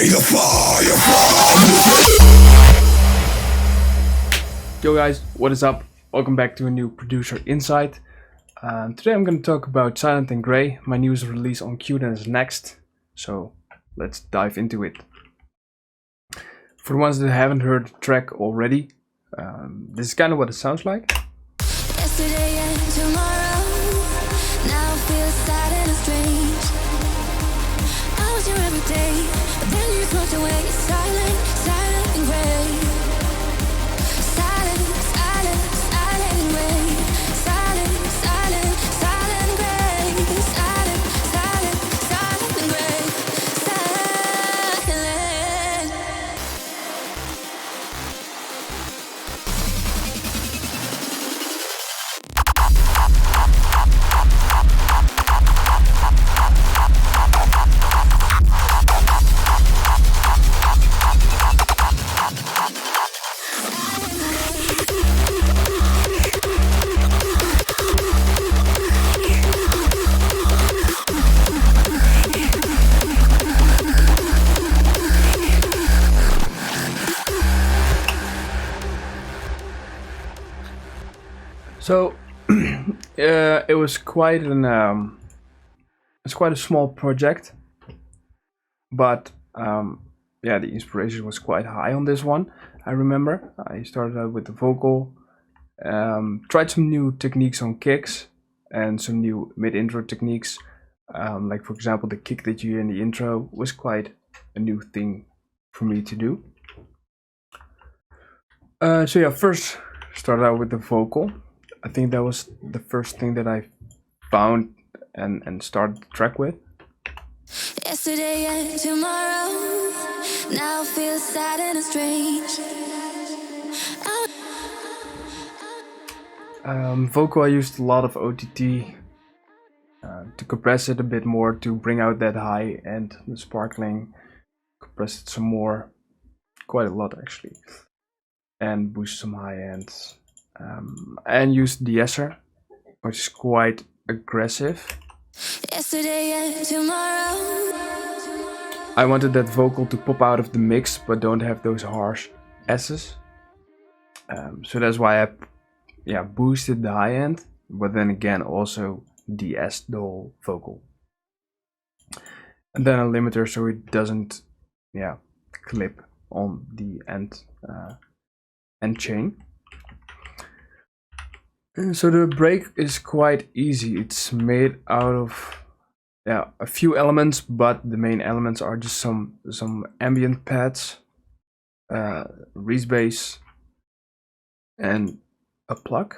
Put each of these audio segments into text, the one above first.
the fire from. Yo guys, what is up? Welcome back to a new Producer Insight. Today I'm going to talk about Silent and Grey. My newest release on Qden is next, so let's dive into it. For the ones that haven't heard the track already, this is kind of what it sounds like. Yesterday and tomorrow now feels sad and strange. I was here every day, but then you slipped away. Silent, silent and gray. Silent, silent, silent and gray. Silent, silent, silent and gray. Silent, silent, silent and gray. Silent. So it was quite it's quite a small project, but yeah, the inspiration was quite high on this one. I remember I started out with the vocal, tried some new techniques on kicks and some new mid-intro techniques. Like for example, the kick that you hear in the intro was quite a new thing for me to do. So yeah, first started out with the vocal. I think that was the first thing that I found and started the track with. Yesterday and tomorrow now feels sad and strange. Vocal, I used a lot of OTT to compress it a bit more, to bring out that high and the sparkling, compress it some more, quite a lot actually, and boost some high ends. And use de-esser, which is quite aggressive. Yesterday and tomorrow. I wanted that vocal to pop out of the mix, but don't have those harsh S's. So that's why I boosted the high end, but then again also de-essed the whole vocal. And then a limiter so it doesn't clip on the end chain. So the break is quite easy. It's made out of a few elements, but the main elements are just some ambient pads, reese bass, and a plug.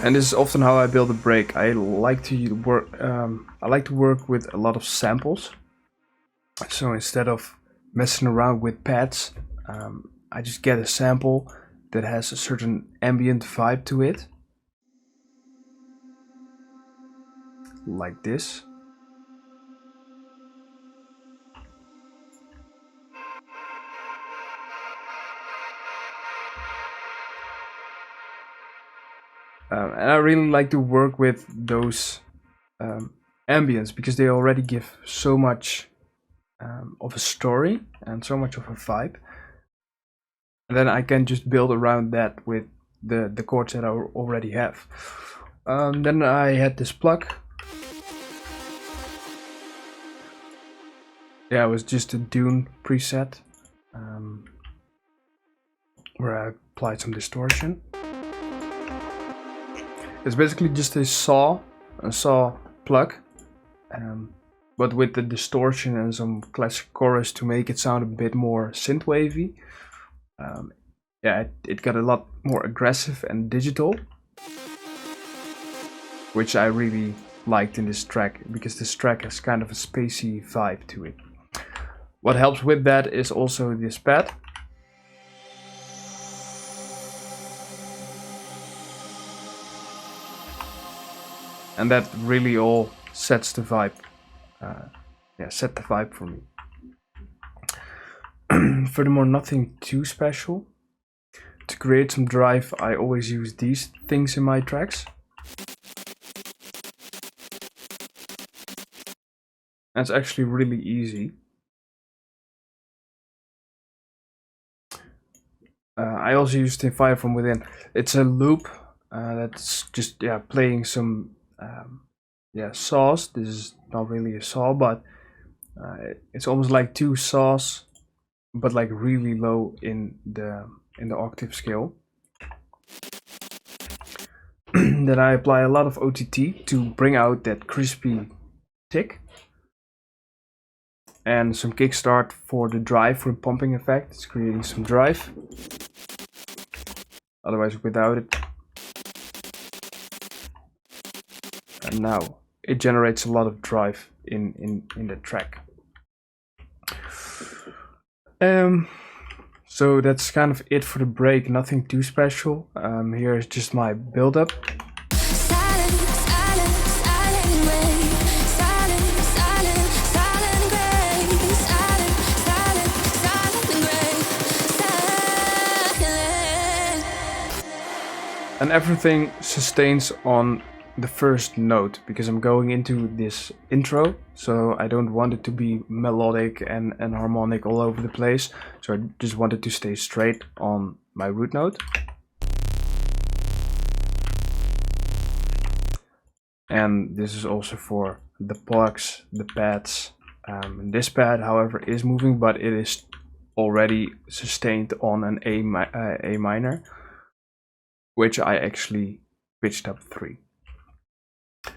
And this is often how I build a break. I like to work with a lot of samples. So instead of messing around with pads, I just get a sample that has a certain ambient vibe to it, like this. And I really like to work with those ambience because they already give so much of a story and so much of a vibe. And then I can just build around that with the chords that I already have. Then I had this plug. Yeah, it was just a Dune preset where I applied some distortion. It's basically just a saw plug, but with the distortion and some classic chorus to make it sound a bit more synthwavy. It got a lot more aggressive and digital, which I really liked in this track because this track has kind of a spacey vibe to it. What helps with that is also this pad. And that really all sets the vibe. Set the vibe for me. Furthermore, nothing too special. To create some drive, I always use these things in my tracks. And it's actually really easy. I also use the Fire from Within. It's a loop that's just playing some saws. This is not really a saw, but it's almost like two saws, but like really low in the octave scale. Then I apply a lot of OTT to bring out that crispy tick, and some kickstart for the drive for the pumping effect. It's creating some drive. Otherwise, without it. And now it generates a lot of drive in the track. So that's kind of it for the break. Nothing too special. Here is just my build-up. And everything sustains on the first note because I'm going into this intro, so I don't want it to be melodic and harmonic all over the place. So I just wanted to stay straight on my root note. And this is also for the plugs, the pads. This pad, however, is moving, but it is already sustained on an A minor, which I actually pitched up 3.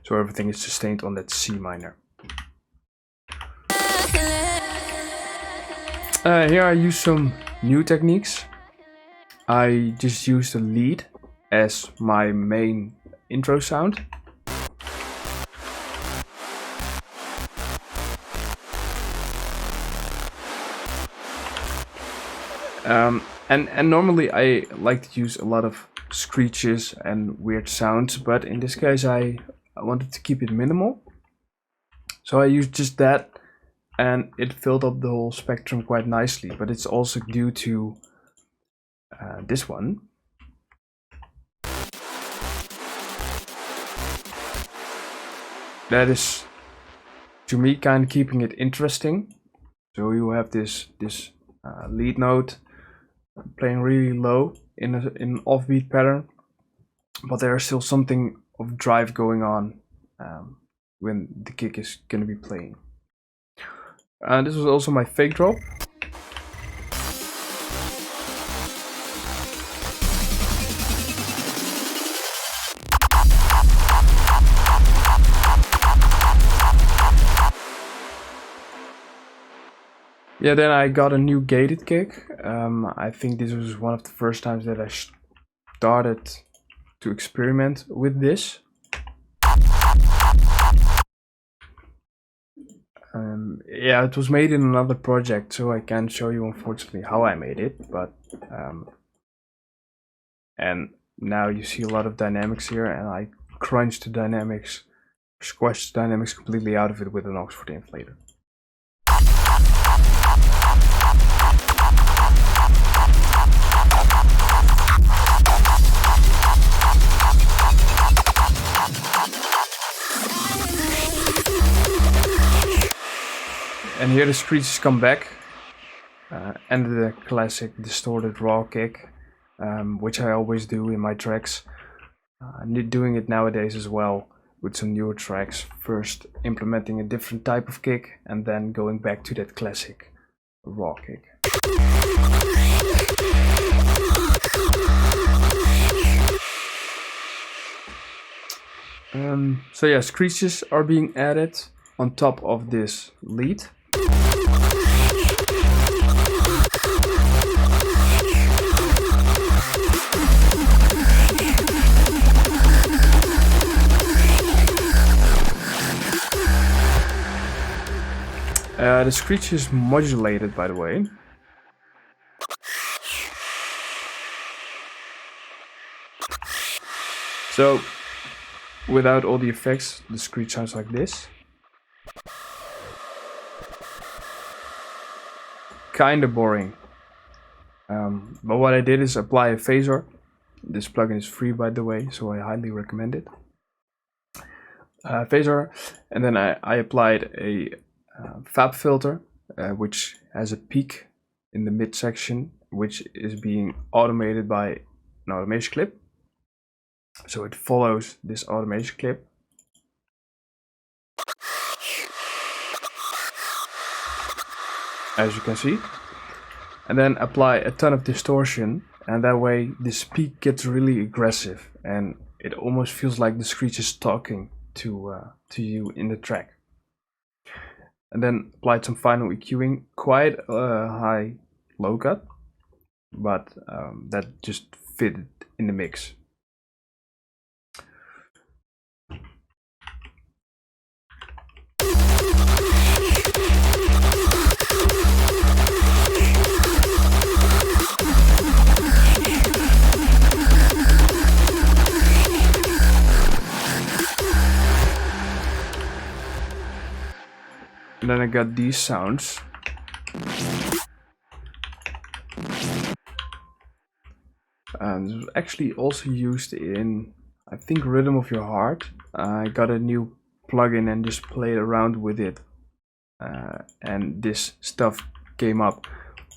So everything is sustained on that C minor. Here I use some new techniques. I just use the lead as my main intro sound. And normally I like to use a lot of screeches and weird sounds, but in this case I wanted to keep it minimal, so I used just that, and it filled up the whole spectrum quite nicely. But it's also due to this one. That is, to me, kind of keeping it interesting. So you have this lead note playing really low in an offbeat pattern, but there is still something of drive going on when the kick is going to be playing. This was also my fake drop. Yeah, then I got a new gated kick. I think this was one of the first times that I started to experiment with this. Yeah, it was made in another project, so I can't show you, unfortunately, how I made it. But and now you see a lot of dynamics here, and I crunched the dynamics, squashed the dynamics completely out of it with an Oxford inflator. And here the screeches come back, and the classic distorted raw kick, which I always do in my tracks. Doing it nowadays as well with some newer tracks, first implementing a different type of kick and then going back to that classic raw kick. So yeah, screeches are being added on top of this lead. The screech is modulated, by the way. So, without all the effects, the screech sounds like this. Kinda boring. But what I did is apply a phaser. This plugin is free, by the way, so I highly recommend it. Phaser, and then I applied a fab filter, which has a peak in the midsection, which is being automated by an automation clip. So it follows this automation clip. As you can see. And then apply a ton of distortion, and that way this peak gets really aggressive and it almost feels like the screech is talking to you in the track. And then applied some final EQing, quite a high low cut, but that just fitted in the mix. And then I got these sounds. And this was actually also used in, I think, Rhythm of Your Heart. I got a new plugin and just played around with it. And this stuff came up.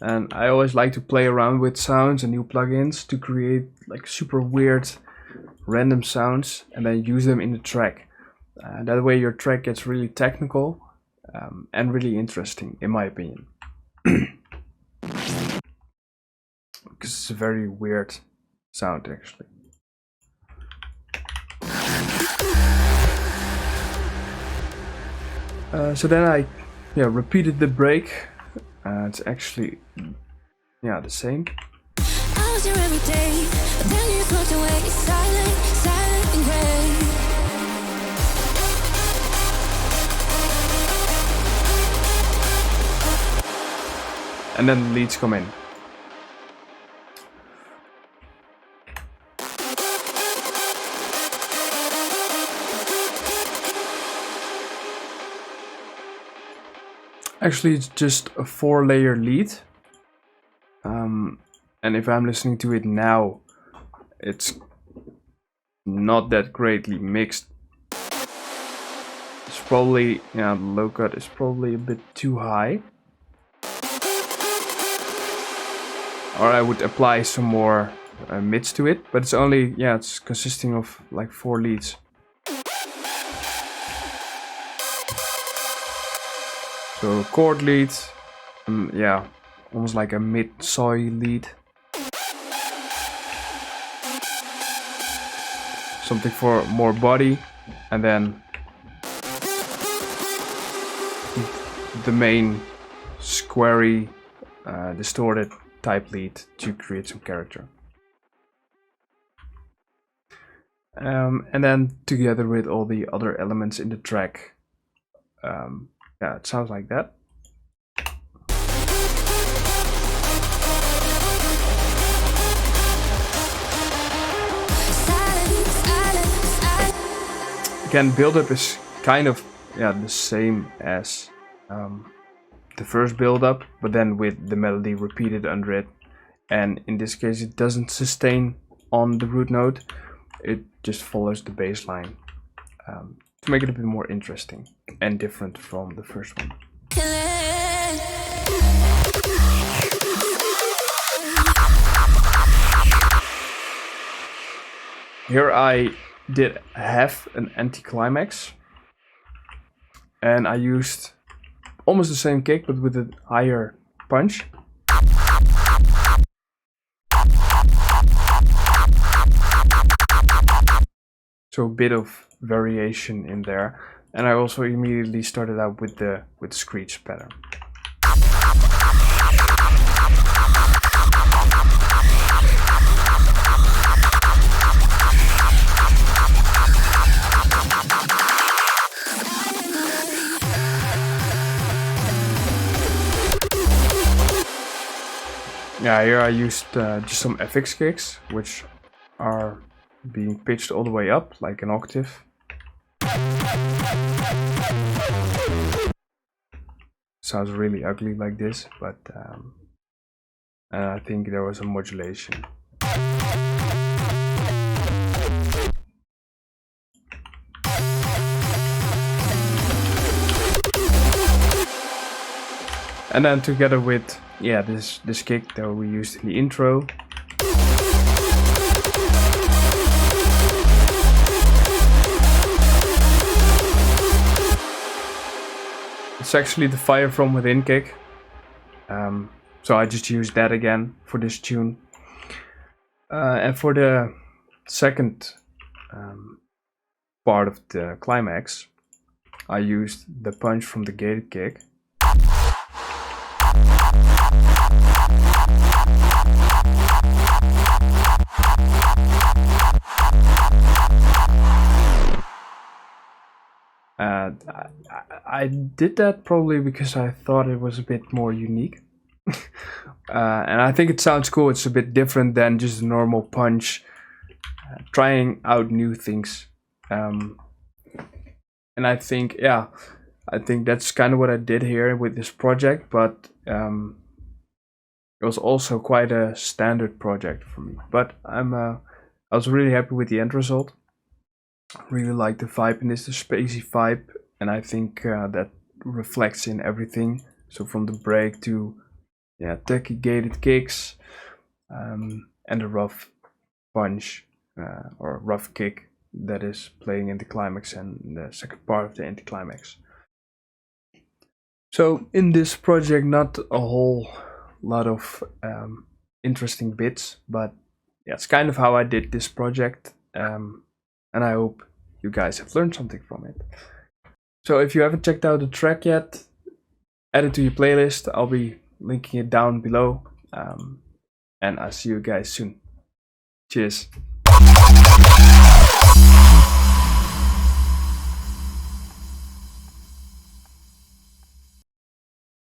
And I always like to play around with sounds and new plugins to create like super weird random sounds and then use them in the track. That way your track gets really technical. And really interesting, in my opinion, because it's a very weird sound, actually. So then I, repeated the break. It's actually, the same. I was here every day, but then you slipped away, silent, silent and gray. And then the leads come in. Actually, it's just a 4-layer lead. And if I'm listening to it now, it's not that greatly mixed. It's probably, the low cut is probably a bit too high. Or I would apply some more mids to it, but it's only, it's consisting of like 4 leads. So a chord lead, almost like a mid-soy lead. Something for more body, and then the main squarey, distorted type lead to create some character. And then together with all the other elements in the track, it sounds like that. Again, build-up is kind of the same as the first build-up, but then with the melody repeated under it. And in this case, it doesn't sustain on the root note; it just follows the bass line to make it a bit more interesting and different from the first one. Here I did have an anti-climax, and I used almost the same kick but with a higher punch. So a bit of variation in there, and I also immediately started out with the screech pattern. Yeah, here I used just some FX kicks, which are being pitched all the way up, like an octave. Sounds really ugly like this, but and I think there was a modulation. And then together with this kick that we used in the intro. It's actually the Fire From Within kick. So I just used that again for this tune. And for the second part of the climax, I used the punch from the gated kick. I did that probably because I thought it was a bit more unique. And I think it sounds cool. It's a bit different than just a normal punch. Trying out new things. And I think, that's kind of what I did here with this project, but it was also quite a standard project for me. But I was really happy with the end result. Really like the vibe in this, the spacey vibe, and I think that reflects in everything. So from the break to techy gated kicks, and the rough punch or rough kick that is playing in the climax and the second part of the anti-climax. So in this project, not a whole lot of interesting bits, but it's kind of how I did this project. And I hope you guys have learned something from it. So if you haven't checked out the track yet, add it to your playlist. I'll be linking it down below. And I'll see you guys soon. Cheers.